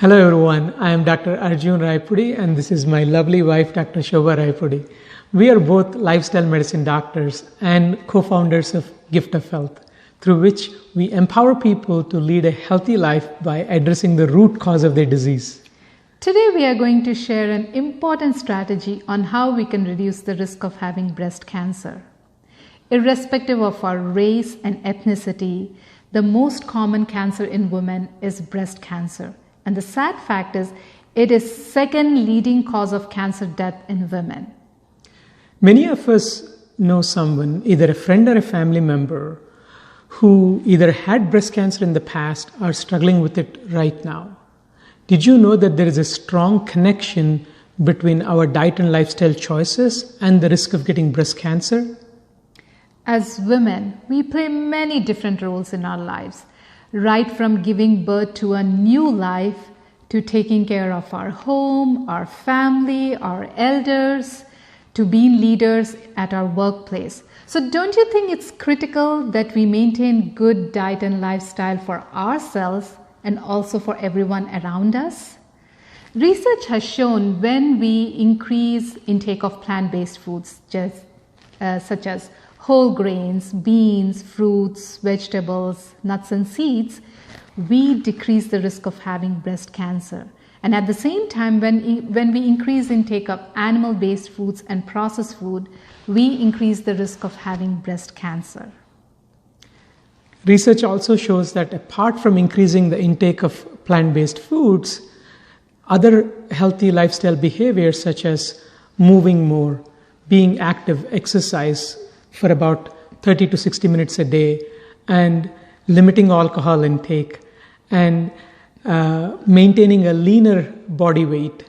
Hello everyone, I am Dr. Arjun Raipudi and this is my lovely wife Dr. Shobha Raipudi. We are both lifestyle medicine doctors and co-founders of Gift of Health, through which we empower people to lead a healthy life by addressing the root cause of their disease. Today we are going to share an important strategy on how we can reduce the risk of having breast cancer. Irrespective of our race and ethnicity, the most common cancer in women is breast cancer. And the sad fact is, it is second leading cause of cancer death in women. Many of us know someone, either a friend or a family member, who either had breast cancer in the past or struggling with it right now. Did you know that there is a strong connection between our diet and lifestyle choices and the risk of getting breast cancer? As women, we play many different roles in our lives. Right from giving birth to a new life, to taking care of our home, our family, our elders, to being leaders at our workplace. So don't you think it's critical that we maintain good diet and lifestyle for ourselves and also for everyone around us? Research has shown when we increase intake of plant-based foods, such as whole grains, beans, fruits, vegetables, nuts and seeds, we decrease the risk of having breast cancer. And at the same time, when we increase intake of animal-based foods and processed food, we increase the risk of having breast cancer. Research also shows that apart from increasing the intake of plant-based foods, other healthy lifestyle behaviors such as moving more, being active, exercise, for about 30 to 60 minutes a day, and limiting alcohol intake, and maintaining a leaner body weight,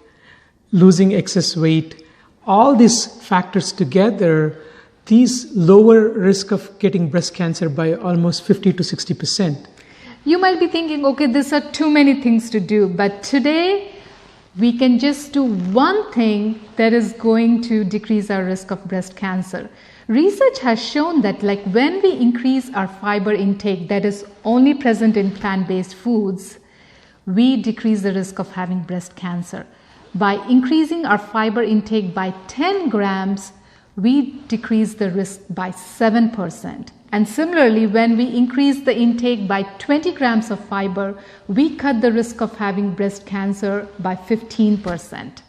losing excess weight, all these factors together, these lower risk of getting breast cancer by almost 50 to 60%. You might be thinking, okay, these are too many things to do, but today we can just do one thing that is going to decrease our risk of breast cancer. Research has shown that when we increase our fiber intake that is only present in plant-based foods, we decrease the risk of having breast cancer. By increasing our fiber intake by 10 grams, we decrease the risk by 7%. And similarly, when we increase the intake by 20 grams of fiber, we cut the risk of having breast cancer by 15%.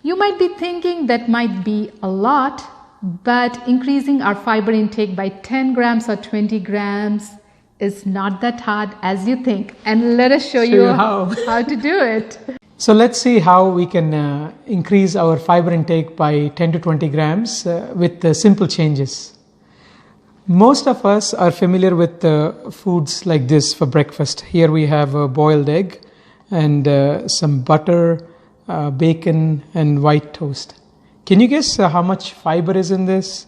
You might be thinking that might be a lot, but increasing our fiber intake by 10 grams or 20 grams is not that hard as you think. And let us show you how to do it. So let's see how we can increase our fiber intake by 10 to 20 grams with simple changes. Most of us are familiar with foods like this for breakfast. Here we have a boiled egg and some butter, bacon and white toast. Can you guess how much fiber is in this?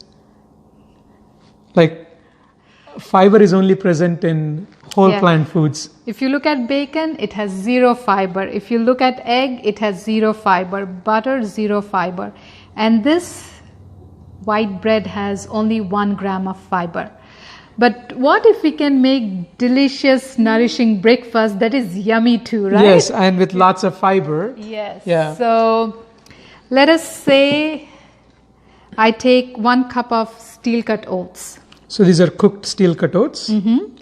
Fiber is only present in whole plant foods. If you look at bacon, it has 0 fiber. If you look at egg, it has 0 fiber. Butter, 0 fiber. And this white bread has only 1 gram of fiber. But what if we can make delicious, nourishing breakfast that is yummy too, right? Yes, and with lots of fiber. Yes. Yeah. So let us say I take 1 cup of steel cut oats. So these are cooked steel cut oats. Mm-hmm.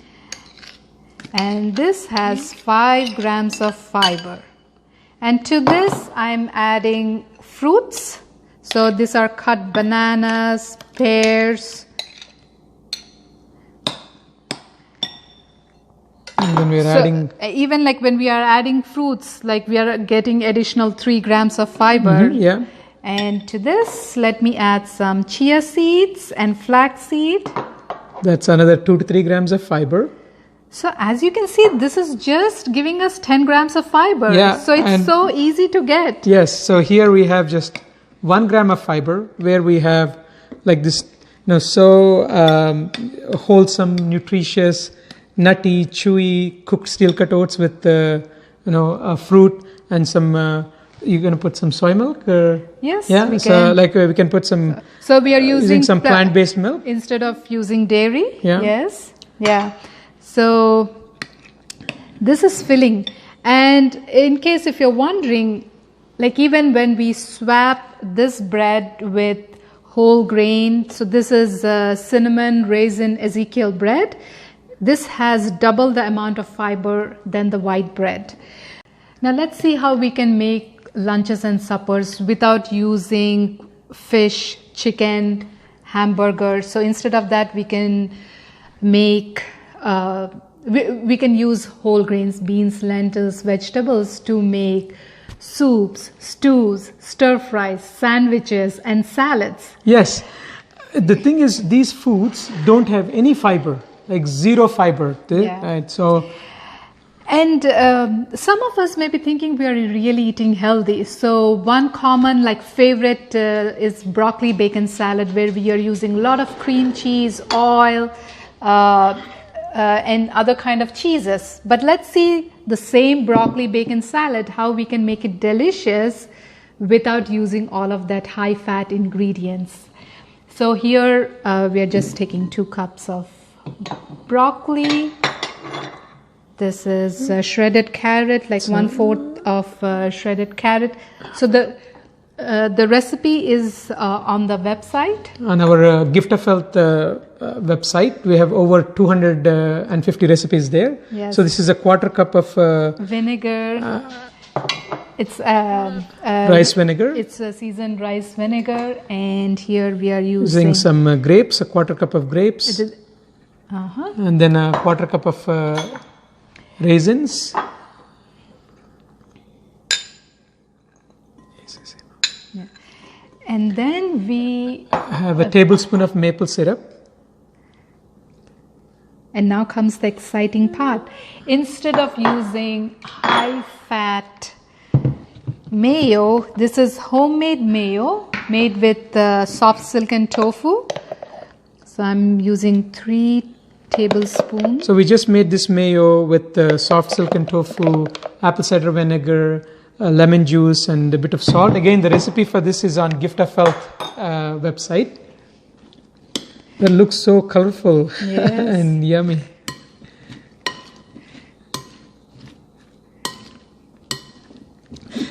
And this has 5 grams of fiber. And to this I am adding fruits. So these are cut bananas, pears. And then we are adding... Even when we are adding fruits, we are getting additional 3 grams of fiber. Mm-hmm, yeah. And to this, let me add some chia seeds and flax seed. That's another 2 to 3 grams of fiber. So as you can see, this is just giving us 10 grams of fiber. Yeah, so it's so easy to get. Yes, so here we have just 1 gram of fiber where we have this, wholesome, nutritious, nutty, chewy, cooked steel cut oats with, fruit and some... you're going to put some soy milk? Yes, yeah? we can. So we can put some... So we are using some plant-based milk? Instead of using dairy? Yeah. Yes. Yeah. So this is filling. And in case if you're wondering, like even when we swap this bread with whole grain, so this is cinnamon raisin Ezekiel bread, this has double the amount of fiber than the white bread. Now let's see how we can make lunches and suppers without using fish, chicken, hamburger. So instead of that, we can make we can use whole grains, beans, lentils, vegetables to make soups, stews, stir fries, sandwiches, and salads. Yes. The thing is, these foods don't have any fiber, like zero fiber. Yeah. Right? So, and some of us may be thinking we are really eating healthy. So one common like favorite is broccoli bacon salad, where we are using a lot of cream cheese, oil, and other kind of cheeses. But let's see the same broccoli bacon salad, how we can make it delicious without using all of that high fat ingredients. So here we are just taking 2 cups of broccoli. This is shredded carrot, like 1/4 of shredded carrot. So the recipe is on the website. on our Gift of Health website, we have over 250 recipes there. Yes. So this is a 1/4 cup of Vinegar. It's rice vinegar. It's a seasoned rice vinegar, and here we are Using using some grapes, a 1/4 cup of grapes, and then a 1/4 cup of raisins. And then we Have a tablespoon of maple syrup. and now comes the exciting part. Instead of using high fat mayo, this is homemade mayo made with soft silken tofu. So I'm using 3 tablespoons. So we just made this mayo with soft silken tofu, apple cider vinegar, lemon juice, and a bit of salt. Again, the recipe for this is on Gift of Health website. That looks so colorful Yes. and yummy.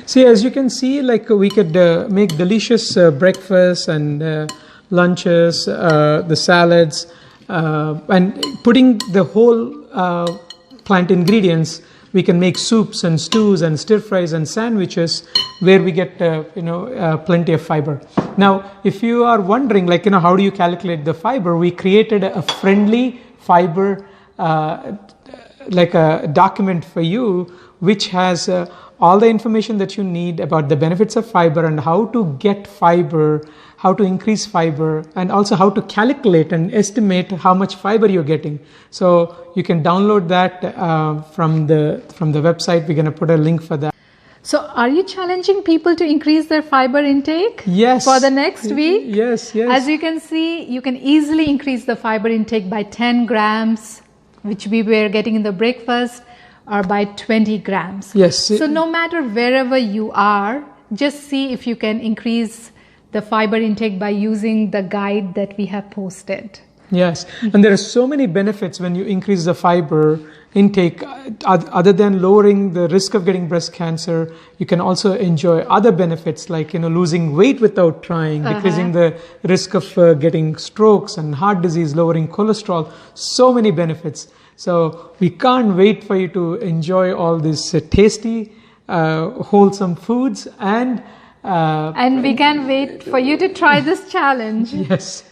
See, as you can see, like we could make delicious breakfasts and lunches, the salads, and putting the whole plant ingredients, we can make soups and stews and stir fries and sandwiches where we get plenty of fiber. Now, if you are wondering, like how do you calculate the fiber, we created a friendly fiber like a document for you, which has all the information that you need about the benefits of fiber and how to get fiber, how to increase fiber, and also how to calculate and estimate how much fiber you're getting. So you can download that from the website. We're going to put a link for that. So are you challenging people to increase their fiber intake? Yes. For the next week? Yes. As you can see, you can easily increase the fiber intake by 10 grams, which we were getting in the breakfast, or by 20 grams. Yes. So no matter wherever you are, just see if you can increase the fiber intake by using the guide that we have posted. Yes, and there are so many benefits when you increase the fiber intake. Other than lowering the risk of getting breast cancer, you can also enjoy other benefits like losing weight without trying, decreasing the risk of getting strokes and heart disease, lowering cholesterol. So many benefits. So we can't wait for you to enjoy all these tasty, wholesome foods, and we can't wait for you to try this challenge. yes.